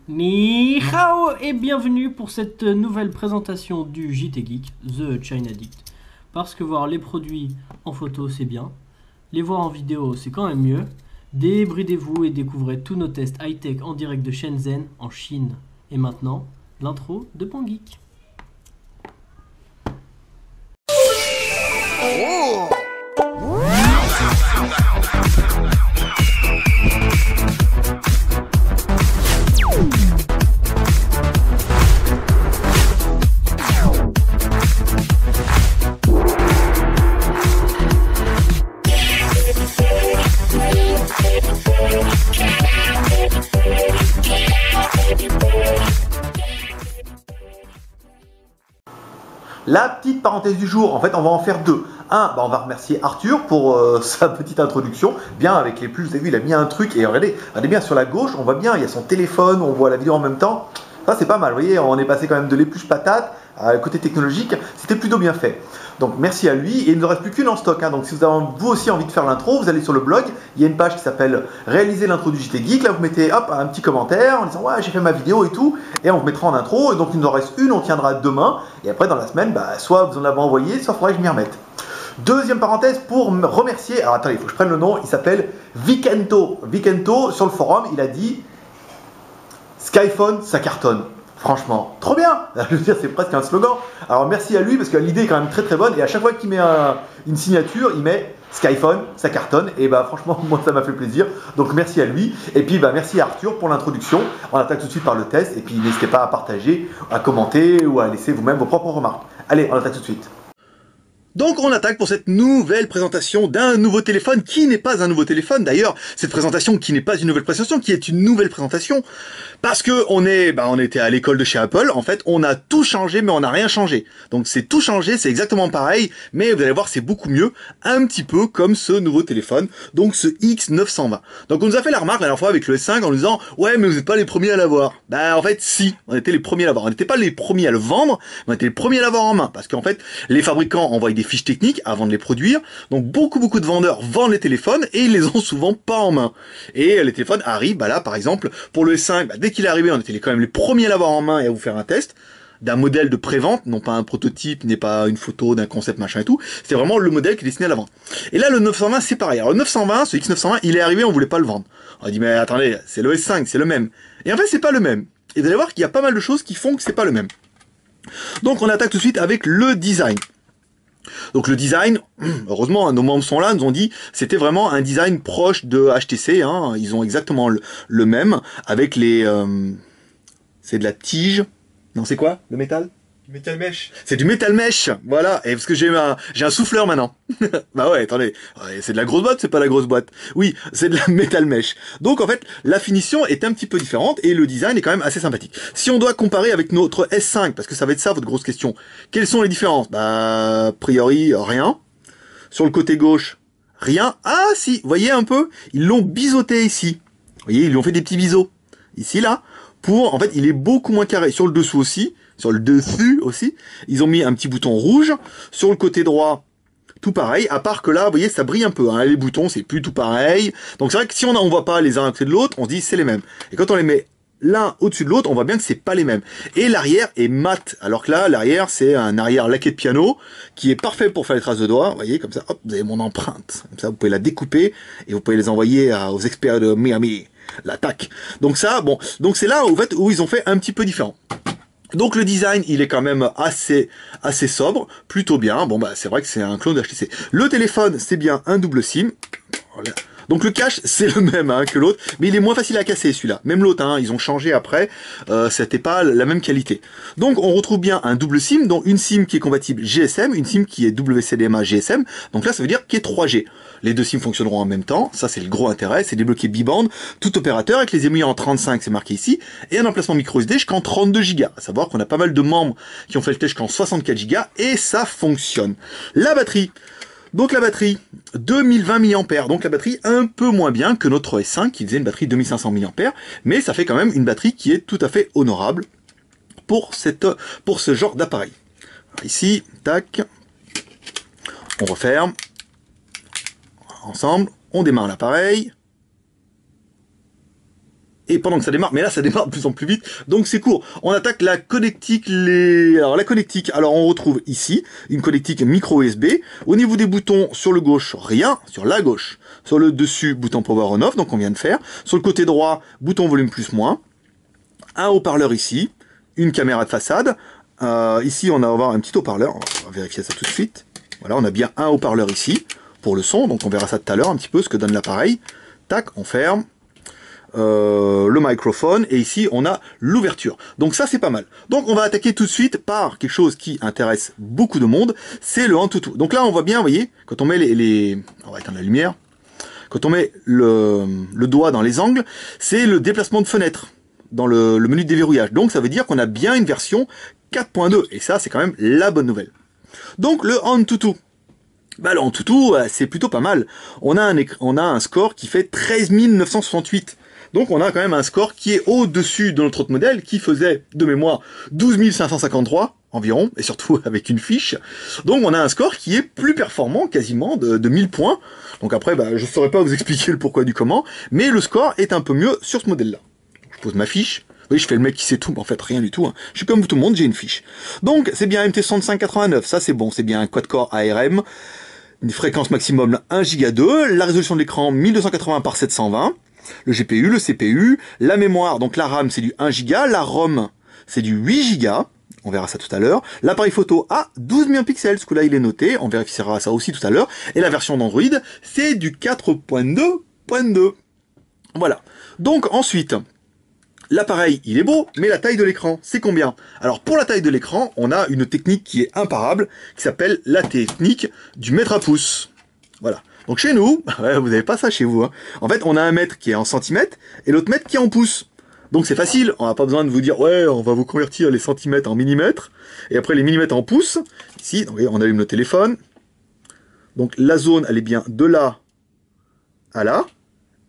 Ni hao et bienvenue pour cette nouvelle présentation du JT Geek, The China Addict. Parce que voir les produits en photo c'est bien, les voir en vidéo c'est quand même mieux. Débridez-vous et découvrez tous nos tests high-tech en direct de Shenzhen en Chine. Et maintenant, l'intro de Pangeek. La petite parenthèse du jour, en fait, on va en faire deux. On va remercier Arthur pour sa petite introduction. Bien, avec les plus, vous avez vu, il a mis un truc. Et regardez bien sur la gauche, on voit bien, il y a son téléphone, on voit la vidéo en même temps. Ça, c'est pas mal, vous voyez, on est passé quand même de l'épluche patate à côté technologique. C'était plutôt bien fait. Donc, merci à lui. Et il ne nous reste plus qu'une en stock. Donc, si vous avez vous aussi envie de faire l'intro, vous allez sur le blog. Il y a une page qui s'appelle Réaliser l'intro du JT Geek. Là, vous mettez hop, un petit commentaire en disant ouais, j'ai fait ma vidéo et tout. Et on vous mettra en intro. Et donc, il nous en reste une, on tiendra demain. Et après, dans la semaine, soit vous en avez envoyé, soit il faudrait que je m'y remette. Deuxième parenthèse pour me remercier. Alors, attendez, il faut que je prenne le nom. Il s'appelle Vikento. Vikento, sur le forum, il a dit Skyphone, ça cartonne. Franchement, trop bien. Je veux dire, c'est presque un slogan. Alors merci à lui parce que l'idée est quand même très très bonne. Et à chaque fois qu'il met une signature, il met Skyphone, ça cartonne. Et franchement, moi ça m'a fait plaisir. Donc merci à lui. Et puis merci à Arthur pour l'introduction. On attaque tout de suite par le test. Et puis n'hésitez pas à partager, à commenter ou à laisser vous-même vos propres remarques. Allez, on attaque tout de suite. Donc on attaque pour cette nouvelle présentation d'un nouveau téléphone qui n'est pas un nouveau téléphone. D'ailleurs, cette présentation qui n'est pas une nouvelle présentation, qui est une nouvelle présentation, parce que on était à l'école de chez Apple. En fait, on a tout changé, mais on n'a rien changé. Donc c'est tout changé, c'est exactement pareil, mais vous allez voir, c'est beaucoup mieux, un petit peu comme ce nouveau téléphone, donc ce X920. Donc on nous a fait la remarque la dernière fois avec le S5 en nous disant ouais, mais vous n'êtes pas les premiers à l'avoir. En fait, si, on était les premiers à l'avoir. On n'était pas les premiers à le vendre, mais on était les premiers à l'avoir en main, parce qu'en fait, les fabricants envoient des fiches techniques avant de les produire. Donc beaucoup de vendeurs vendent les téléphones et ils les ont souvent pas en main. Et les téléphones arrivent, là par exemple, pour le S5, dès qu'il est arrivé, on était quand même les premiers à l'avoir en main et à vous faire un test d'un modèle de pré-vente, non pas un prototype, n'est pas une photo d'un concept machin et tout, c'est vraiment le modèle qui est destiné à la vente. Et là le 920 c'est pareil. Alors le 920, ce X920, il est arrivé, on voulait pas le vendre. On a dit mais attendez, c'est le S5, c'est le même. Et en fait c'est pas le même. Et vous allez voir qu'il y a pas mal de choses qui font que c'est pas le même. Donc on attaque tout de suite avec le design. Donc le design, heureusement, nos membres sont là, nous ont dit c'était vraiment un design proche de HTC, ils ont exactement le même, avec les... c'est de la tige, non c'est quoi, le métal? Du Metal Mesh. C'est du Metal Mesh, voilà, et parce que j'ai un souffleur maintenant. Bah ouais, attendez, c'est de la grosse boîte, c'est pas la grosse boîte. Oui, c'est de la Metal Mesh. Donc en fait, la finition est un petit peu différente et le design est quand même assez sympathique. Si on doit comparer avec notre S5, parce que ça va être ça votre grosse question, quelles sont les différences? A priori, rien. Sur le côté gauche, rien. Ah si, vous voyez un peu, ils l'ont biseauté ici. Vous voyez, ils lui ont fait des petits biseaux. Ici, là. En fait, il est beaucoup moins carré. Sur le dessous aussi. Sur le dessus aussi. Ils ont mis un petit bouton rouge. Sur le côté droit, tout pareil. À part que là, vous voyez, ça brille un peu. Les boutons, c'est plus tout pareil. Donc c'est vrai que si on voit pas les uns à côté de l'autre, on se dit c'est les mêmes. Et quand on les met l'un au-dessus de l'autre, on voit bien que c'est pas les mêmes. Et l'arrière est mat. Alors que là, l'arrière, c'est un arrière laqué de piano qui est parfait pour faire les traces de doigts. Vous voyez, comme ça, hop, vous avez mon empreinte. Comme ça, vous pouvez la découper et vous pouvez les envoyer aux experts de Miami. L'attaque. Donc ça, donc c'est là, en fait, où ils ont fait un petit peu différent. Donc le design, il est quand même assez sobre, plutôt bien. C'est vrai que c'est un clone de HTC. Le téléphone, c'est bien un double SIM. Voilà. Donc le cache, c'est le même que l'autre, mais il est moins facile à casser celui-là. Même l'autre, ils ont changé après, c'était pas la même qualité. Donc on retrouve bien un double SIM, dont une SIM qui est compatible GSM, une SIM qui est WCDMA GSM. Donc là, ça veut dire qu'il est 3G. Les deux SIM fonctionneront en même temps, ça c'est le gros intérêt, c'est débloqué bi-band, tout opérateur avec les émuyants en 35, c'est marqué ici, et un emplacement micro SD jusqu'en 32 Go. À savoir qu'on a pas mal de membres qui ont fait le test jusqu'en 64 Go, et ça fonctionne. La batterie. Donc la batterie, 2020 mAh, donc la batterie un peu moins bien que notre S5 qui faisait une batterie 2500 mAh, mais ça fait quand même une batterie qui est tout à fait honorable pour ce genre d'appareil. Ici, tac, on referme, ensemble, on démarre l'appareil, et pendant que ça démarre, mais là ça démarre de plus en plus vite, donc c'est court. On attaque la connectique, alors la connectique, alors on retrouve ici une connectique micro USB. Au niveau des boutons, sur le gauche, rien, sur la gauche. Sur le dessus, bouton power on off, donc on vient de faire. Sur le côté droit, bouton volume plus moins. Un haut-parleur ici, une caméra de façade. Ici on va avoir un petit haut-parleur, on va vérifier ça tout de suite. Voilà, on a bien un haut-parleur ici pour le son, donc on verra ça tout à l'heure un petit peu ce que donne l'appareil. Tac, on ferme. Le microphone, et ici on a l'ouverture. Donc ça c'est pas mal. Donc on va attaquer tout de suite par quelque chose qui intéresse beaucoup de monde, c'est le Antutu. Donc là on voit bien, vous voyez, quand on met on va éteindre la lumière, quand on met le doigt dans les angles, c'est le déplacement de fenêtre dans le menu de déverrouillage. Donc ça veut dire qu'on a bien une version 4.2, et ça c'est quand même la bonne nouvelle. Donc le Antutu. Bah, le Antutu, c'est plutôt pas mal. On a un score qui fait 13 968. Donc on a quand même un score qui est au-dessus de notre autre modèle, qui faisait, de mémoire, 12 553 environ, et surtout avec une fiche. Donc on a un score qui est plus performant, quasiment, de 1000 points. Donc après, bah, je saurais pas vous expliquer le pourquoi du comment, mais le score est un peu mieux sur ce modèle-là. Je pose ma fiche. Oui, je fais le mec qui sait tout, mais en fait rien du tout. Hein. Je suis comme tout le monde, j'ai une fiche. Donc c'est bien MT6589, ça c'est bon, c'est bien un quad-core ARM, une fréquence maximum 1 Go 2, la résolution de l'écran 1280 par 720, le GPU, le CPU, la mémoire, donc la RAM c'est du 1 Go, la ROM c'est du 8 Go, on verra ça tout à l'heure, l'appareil photo a 12 millions de pixels, ce coup-là il est noté, on vérifiera ça aussi tout à l'heure, et la version d'Android c'est du 4.2.2. Voilà. Donc ensuite, l'appareil, il est beau, mais la taille de l'écran, c'est combien? Alors pour la taille de l'écran, on a une technique qui est imparable, qui s'appelle la technique du mètre à pouce. Voilà. Donc chez nous, ouais, vous n'avez pas ça chez vous. Hein. En fait, on a un mètre qui est en centimètres et l'autre mètre qui est en pouces. Donc c'est facile, on n'a pas besoin de vous dire, ouais, on va vous convertir les centimètres en millimètres, et après les millimètres en pouces. Ici, donc, on allume le téléphone. Donc la zone, elle est bien de là à là,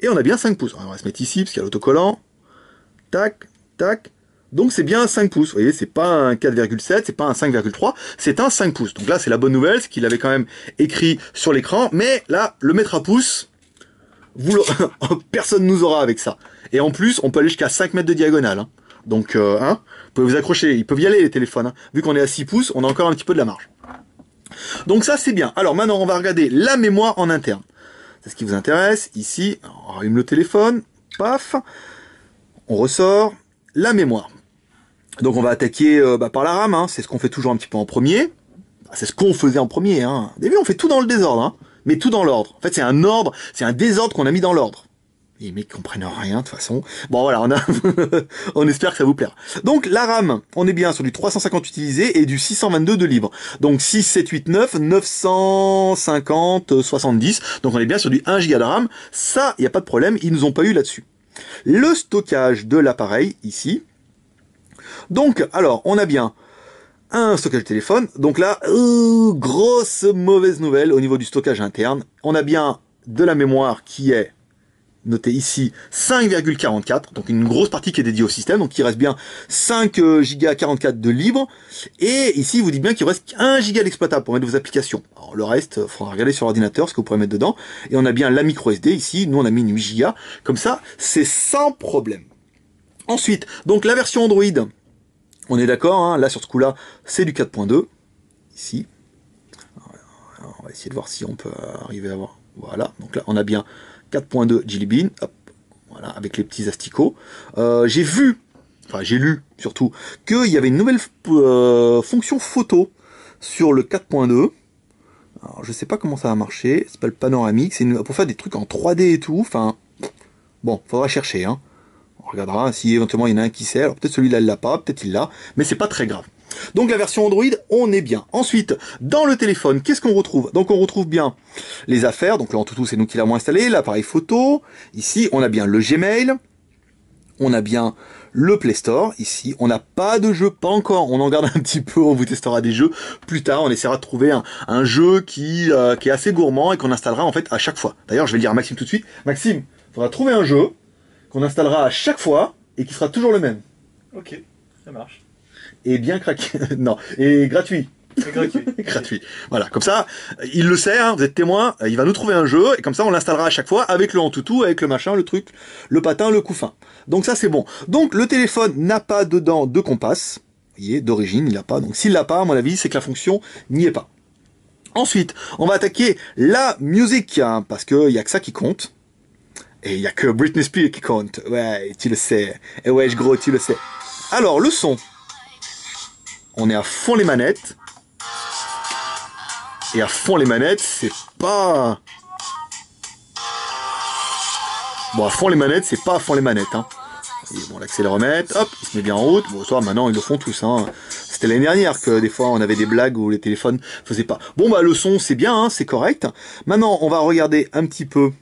et on a bien 5 pouces. Alors, on va se mettre ici, parce qu'il y a l'autocollant. Tac, tac. Donc c'est bien un 5 pouces. Vous voyez, c'est pas un 4,7, c'est pas un 5,3, c'est un 5 pouces. Donc là, c'est la bonne nouvelle, c'est qu'il avait quand même écrit sur l'écran. Mais là, le mètre à pouce, personne nous aura avec ça. Et en plus, on peut aller jusqu'à 5 mètres de diagonale. Hein. Donc, vous pouvez vous accrocher. Ils peuvent y aller, les téléphones. Hein. Vu qu'on est à 6 pouces, on a encore un petit peu de la marge. Donc ça, c'est bien. Alors maintenant, on va regarder la mémoire en interne. C'est ce qui vous intéresse. Ici, on rallume le téléphone. Paf. On ressort la mémoire. Donc on va attaquer par la RAM, hein. C'est ce qu'on fait toujours un petit peu en premier. C'est ce qu'on faisait en premier. Hein. Au début on fait tout dans le désordre, hein. Mais tout dans l'ordre. En fait c'est un ordre, c'est un désordre qu'on a mis dans l'ordre. Les mecs comprennent rien de toute façon. Bon voilà, on espère que ça vous plaira. Donc la RAM, on est bien sur du 350 utilisé et du 622 de libre. Donc 6, 7, 8, 9, 950, 70. Donc on est bien sur du 1 Go de RAM. Ça, il n'y a pas de problème, ils nous ont pas eu là-dessus. Le stockage de l'appareil, ici. Donc, alors, on a bien un stockage téléphone. Donc là, grosse mauvaise nouvelle au niveau du stockage interne. On a bien de la mémoire qui est notée ici 5,44. Donc une grosse partie qui est dédiée au système. Donc il reste bien 5 Go 44 de libre. Et ici, il vous dit bien qu'il reste 1 Go d'exploitable pour mettre vos applications. Alors le reste, il faudra regarder sur l'ordinateur ce que vous pourrez mettre dedans. Et on a bien la micro SD ici. Nous, on a mis une 8 Go. Comme ça, c'est sans problème. Ensuite, donc la version Android, on est d'accord, hein, là sur ce coup-là, c'est du 4.2, ici. Alors, on va essayer de voir si on peut arriver à voir. Voilà, donc là on a bien 4.2 Jelly Bean, hop, voilà, avec les petits asticots. J'ai lu surtout, qu'il y avait une nouvelle fonction photo sur le 4.2. Alors je sais pas comment ça va marcher, c'est pas le panoramique, c'est pour faire des trucs en 3D et tout, enfin, bon, faudra chercher, hein. On regardera si éventuellement il y en a un qui sait. Alors peut-être celui-là il l'a pas, peut-être il l'a, mais c'est pas très grave. Donc la version Android, on est bien. Ensuite, dans le téléphone, qu'est-ce qu'on retrouve? Donc on retrouve bien les affaires. Donc là en tout c'est nous qui l'avons installé, l'appareil photo. Ici on a bien le Gmail, on a bien le Play Store. Ici on n'a pas de jeu, pas encore. On en garde un petit peu, on vous testera des jeux plus tard. On essaiera de trouver un jeu qui est assez gourmand et qu'on installera en fait à chaque fois. D'ailleurs je vais le dire à Maxime tout de suite. Maxime, il faudra trouver un jeu qu'on installera à chaque fois et qui sera toujours le même. Ok, ça marche. Et bien craqué. Non, et gratuit. C'est gratuit. Gratuit. Voilà, comme ça, il le sait, hein, vous êtes témoin, il va nous trouver un jeu, et comme ça on l'installera à chaque fois avec le Antutu, avec le machin, le truc, le patin, le couffin. Donc ça c'est bon. Donc le téléphone n'a pas dedans de compas, vous voyez, d'origine il n'a pas, donc s'il l'a pas, à mon avis, c'est que la fonction n'y est pas. Ensuite, on va attaquer la musique, hein, parce qu'il y a que ça qui compte. Et il y a que Britney Spears qui compte. Ouais, tu le sais. Et ouais, gros, tu le sais. Alors, le son. On est à fond les manettes. Et à fond les manettes, c'est pas... Bon, à fond les manettes, c'est pas à fond les manettes, hein. Et bon, l'accéléromètre, hop, il se met bien en route. Bon, ça, maintenant, ils le font tous, hein. C'était l'année dernière que des fois, on avait des blagues où les téléphones faisaient pas. Bon, bah, le son, c'est bien, hein, c'est correct. Maintenant, on va regarder un petit peu...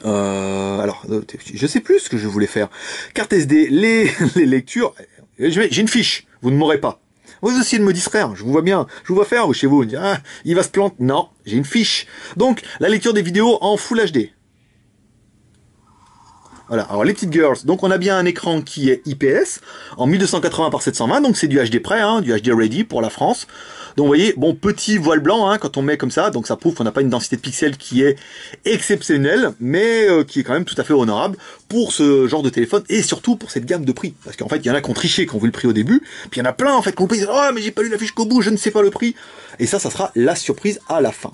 alors, je sais plus ce que je voulais faire. Carte SD, les lectures... J'ai une fiche, vous ne m'aurez pas. Vous essayez de me distraire, je vous vois bien, je vous vois faire, chez vous, vous dites, ah, il va se planter. Non, j'ai une fiche. Donc, la lecture des vidéos en Full HD. Voilà, alors les petites girls, donc on a bien un écran qui est IPS, en 1280 par 720, donc c'est du HD prêt, hein, du HD ready pour la France. Donc vous voyez, bon, petit voile blanc, hein, quand on met comme ça, donc ça prouve qu'on n'a pas une densité de pixels qui est exceptionnelle, mais qui est quand même tout à fait honorable pour ce genre de téléphone, et surtout pour cette gamme de prix. Parce qu'en fait, il y en a qui ont triché, qui ont vu le prix au début, puis il y en a plein, en fait, qui ont dit, oh, mais j'ai pas lu la fiche qu'au bout, je ne sais pas le prix. Et ça sera la surprise à la fin.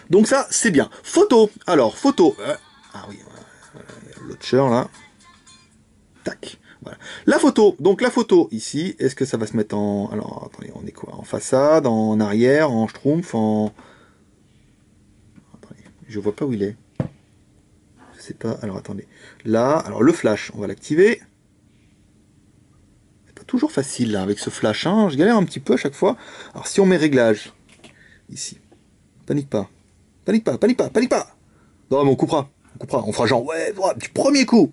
Donc ça, c'est bien. Photo, alors, photo, ah oui, launcher là, tac, voilà. La photo, donc la photo ici, est-ce que ça va se mettre en, alors attendez, on est quoi, en façade, en arrière, en schtroumpf, en, attendez, je vois pas où il est, je sais pas, alors attendez, là, alors le flash, on va l'activer, c'est pas toujours facile là avec ce flash, hein, je galère un petit peu à chaque fois. Alors si on met réglage, ici, panique pas, panique pas, panique pas, panique pas, non mais on coupera. On fera genre, ouais, du premier coup.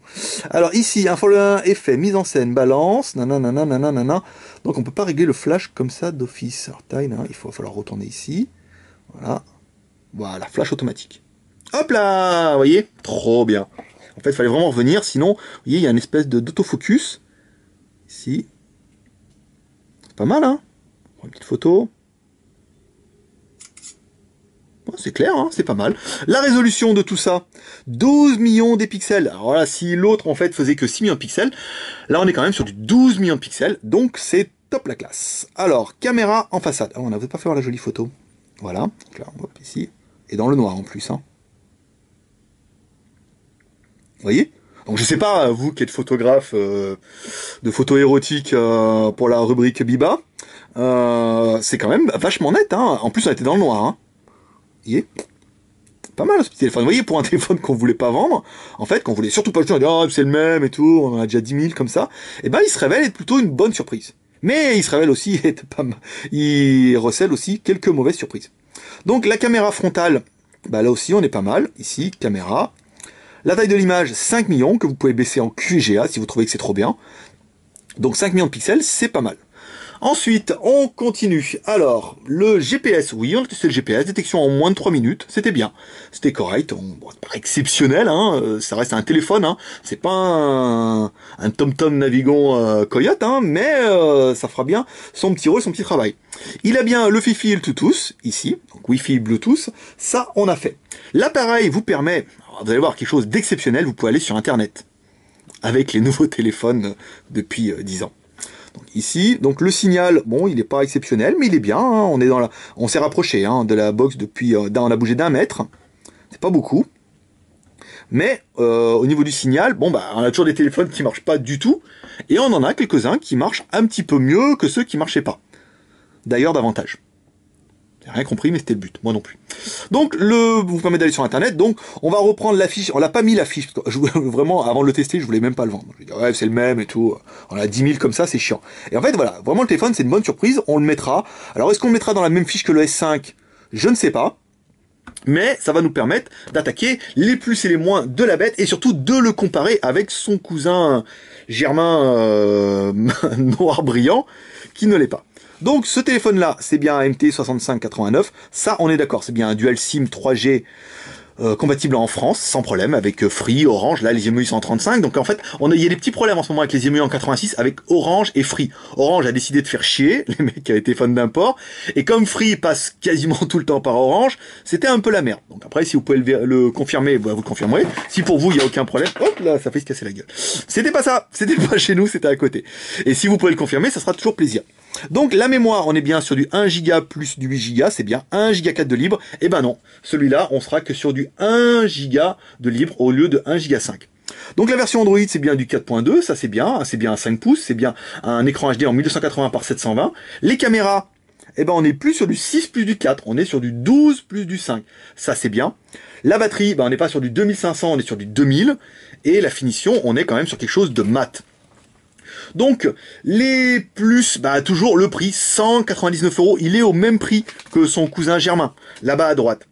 Alors ici, un effet, mise en scène, balance, nanana, nanana. Donc on peut pas régler le flash comme ça d'office. Alors taille, il va falloir retourner ici. Voilà. Voilà, flash automatique. Hop là, vous voyez, trop bien. En fait, il fallait vraiment revenir, sinon, vous voyez, il y a une espèce d'autofocus. Ici. C'est pas mal, hein. On prend une petite photo. C'est clair, hein, c'est pas mal. La résolution de tout ça, 12 millions de pixels. Alors là, si l'autre en fait faisait que 6 millions de pixels, là on est quand même sur du 12 millions de pixels, donc c'est top la classe. Alors, caméra en façade. Ah, on n'avait pas fait voir la jolie photo. Voilà, donc là, hop, ici. Et dans le noir en plus. Hein. Vous voyez? Donc je sais pas, vous qui êtes photographe de photos érotiques pour la rubrique Biba, c'est quand même vachement net. Hein. En plus, on était dans le noir. Hein. Vous voyez, pas mal ce petit téléphone. Vous voyez, pour un téléphone qu'on voulait pas vendre, en fait, qu'on voulait surtout pas le dire, oh, c'est le même et tout, on en a déjà 10 000 comme ça, et ben il se révèle être plutôt une bonne surprise. Mais il se révèle aussi être pas mal. Il recèle aussi quelques mauvaises surprises. Donc la caméra frontale, bah là aussi on est pas mal. Ici, caméra. La taille de l'image, 5 millions, que vous pouvez baisser en QGA si vous trouvez que c'est trop bien. Donc 5 millions de pixels, c'est pas mal. Ensuite, on continue. Alors, le GPS, oui, on a testé le GPS, détection en moins de 3 minutes, c'était bien. C'était correct, bon, c'est pas exceptionnel, hein, ça reste un téléphone, hein, c'est pas un TomTom Navigon Coyote, hein, mais ça fera bien son petit rôle, son petit travail. Il a bien le Wi-Fi et le Bluetooth, ici, donc Wi-Fi, Bluetooth, ça on a fait. L'appareil vous permet, vous allez voir quelque chose d'exceptionnel, vous pouvez aller sur Internet, avec les nouveaux téléphones depuis 10 ans. Donc ici, donc le signal, bon, il n'est pas exceptionnel, mais il est bien. Hein, on est dans on s'est rapproché hein, de la box depuis, on a bougé d'1 mètre. C'est pas beaucoup, mais au niveau du signal, bon bah, on a toujours des téléphones qui marchent pas du tout, et on en a quelques-uns qui marchent un petit peu mieux que ceux qui marchaient pas. D'ailleurs, davantage. J'ai rien compris, mais c'était le but, moi non plus. Donc, vous permet d'aller sur Internet, donc on va reprendre la fiche, on l'a pas mis la fiche, parce que vraiment, avant de le tester, je voulais même pas le vendre. Je dis, ouais, c'est le même et tout, on a 10 000 comme ça, c'est chiant. Et en fait, voilà, vraiment le téléphone, c'est une bonne surprise, on le mettra. Alors, est-ce qu'on le mettra dans la même fiche que le S5? Je ne sais pas. Mais ça va nous permettre d'attaquer les plus et les moins de la bête, et surtout de le comparer avec son cousin germain noir brillant, qui ne l'est pas. Donc ce téléphone là, c'est bien un MT6589, ça on est d'accord, c'est bien un dual SIM 3G compatible en France sans problème avec Free, Orange, là les EMUI 135. Donc en fait il y a des petits problèmes en ce moment avec les EMUI en 86 avec Orange et Free. Orange a décidé de faire chier les mecs avec les téléphones d'import, et comme Free passe quasiment tout le temps par Orange, c'était un peu la merde. Donc après si vous pouvez le confirmer, bah, vous le confirmerez. Si pour vous il y a aucun problème, hop là ça fait se casser la gueule. C'était pas ça, c'était pas chez nous, c'était à côté. Et si vous pouvez le confirmer, ça sera toujours plaisir. Donc la mémoire, on est bien sur du 1 Go plus du 8 Go, c'est bien 1 Go 4 de libre. Et ben non, celui-là, on sera que sur du 1 Go de libre au lieu de 1 Go 5. Donc la version Android, c'est bien du 4.2, ça c'est bien un 5 pouces, c'est bien un écran HD en 1280 par 720. Les caméras, eh ben on n'est plus sur du 6 plus du 4, on est sur du 12 plus du 5. Ça c'est bien. La batterie, ben on n'est pas sur du 2500, on est sur du 2000. Et la finition, on est quand même sur quelque chose de mat. Donc, les plus, bah toujours le prix, 199 €, il est au même prix que son cousin Germain, là-bas à droite.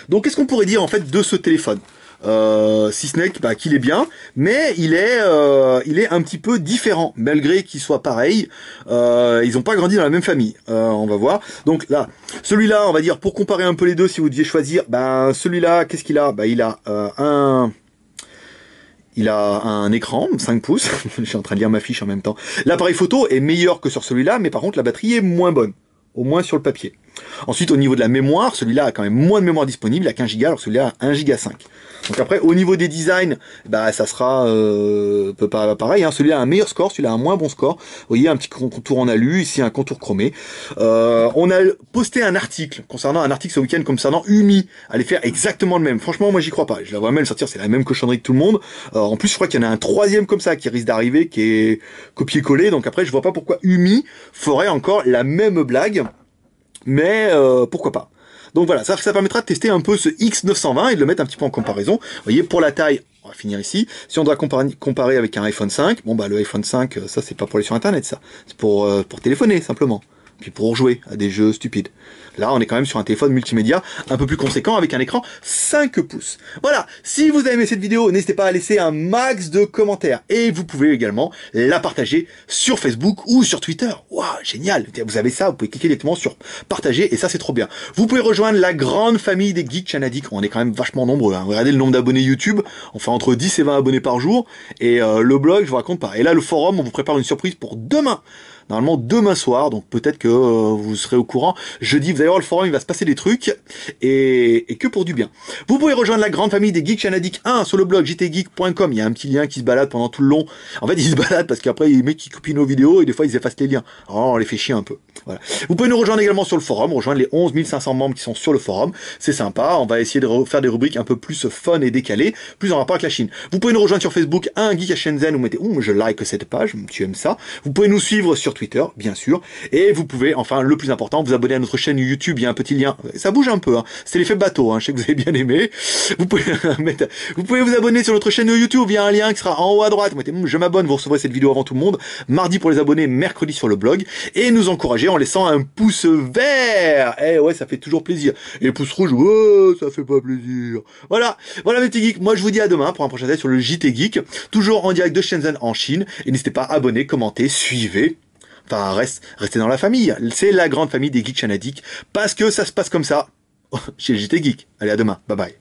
Donc, qu'est-ce qu'on pourrait dire en fait de ce téléphone ? Si ce n'est bah, qu'il est bien, mais il est un petit peu différent, malgré qu'il soit pareil. Ils n'ont pas grandi dans la même famille, on va voir. Donc là, celui-là, on va dire, pour comparer un peu les deux, si vous deviez choisir, ben celui-là, qu'est-ce qu'il a ? Bah, il a un écran, 5 pouces, je suis en train de lire ma fiche en même temps. L'appareil photo est meilleur que sur celui-là, mais par contre la batterie est moins bonne, au moins sur le papier. Ensuite, au niveau de la mémoire, celui-là a quand même moins de mémoire disponible, il a 15 Go, alors celui-là a 1 Go 5. Donc après, au niveau des designs, bah ça sera peu pas pareil, hein. Celui-là a un meilleur score, celui-là a un moins bon score. Vous voyez, un petit contour en alu, ici un contour chromé. On a posté un article ce week-end concernant Umi, allez faire exactement le même. Franchement, moi j'y crois pas. Je la vois même sortir, c'est la même cochonnerie que tout le monde. En plus, je crois qu'il y en a un troisième comme ça qui risque d'arriver, qui est copié-collé. Donc après, je vois pas pourquoi Umi ferait encore la même blague. Mais pourquoi pas. Donc voilà, ça permettra de tester un peu ce X920 et de le mettre un petit peu en comparaison. Vous voyez, pour la taille, on va finir ici. Si on doit comparer avec un iPhone 5, bon bah le iPhone 5, ça c'est pas pour aller sur Internet, ça. C'est pour téléphoner simplement. Puis pour jouer à des jeux stupides. Là, on est quand même sur un téléphone multimédia un peu plus conséquent avec un écran 5 pouces. Voilà, si vous avez aimé cette vidéo, n'hésitez pas à laisser un max de commentaires. Et vous pouvez également la partager sur Facebook ou sur Twitter. Waouh, génial. Vous avez ça, vous pouvez cliquer directement sur partager et ça, c'est trop bien. Vous pouvez rejoindre la grande famille des Geeks Chanadic. On est quand même vachement nombreux. Hein. Regardez le nombre d'abonnés YouTube. On fait entre 10 et 20 abonnés par jour. Et le blog, je vous raconte pas. Et là, le forum, on vous prépare une surprise pour demain. Normalement demain soir, donc peut-être que vous serez au courant. Jeudi, vous allez voir le forum, il va se passer des trucs, et que pour du bien. Vous pouvez rejoindre la grande famille des Geeks Chanadic 1 sur le blog jtgeek.com. Il y a un petit lien qui se balade pendant tout le long. En fait, il se balade parce qu'après, les mecs qui copient nos vidéos, et des fois, ils effacent les liens. Alors, on les fait chier un peu. Voilà. Vous pouvez nous rejoindre également sur le forum, rejoindre les 11 500 membres qui sont sur le forum. C'est sympa, on va essayer de faire des rubriques un peu plus fun et décalées, plus en rapport avec la Chine. Vous pouvez nous rejoindre sur Facebook, un Geek à Shenzhen, vous mettez, je like cette page, tu aimes ça. Vous pouvez nous suivre sur Twitter, bien sûr, et vous pouvez, enfin, le plus important, vous abonner à notre chaîne YouTube, il y a un petit lien, ça bouge un peu, hein. C'est l'effet bateau, hein. Je sais que vous avez bien aimé. Vous pouvez vous abonner sur notre chaîne YouTube, il y a un lien qui sera en haut à droite, vous mettez, je m'abonne, vous recevrez cette vidéo avant tout le monde, mardi pour les abonnés, mercredi sur le blog, et nous encourager en laissant un pouce vert. Eh ouais, ça fait toujours plaisir. Et le pouce rouge, ouais, ça fait pas plaisir. Voilà, mes petits geeks, moi je vous dis à demain pour un prochain test sur le JT Geek, toujours en direct de Shenzhen en Chine, et n'hésitez pas à abonner, commenter, suivez. Enfin, restez dans la famille. C'est la grande famille des Geeks Chanadic. Parce que ça se passe comme ça chez le JT Geek. Allez, à demain. Bye bye.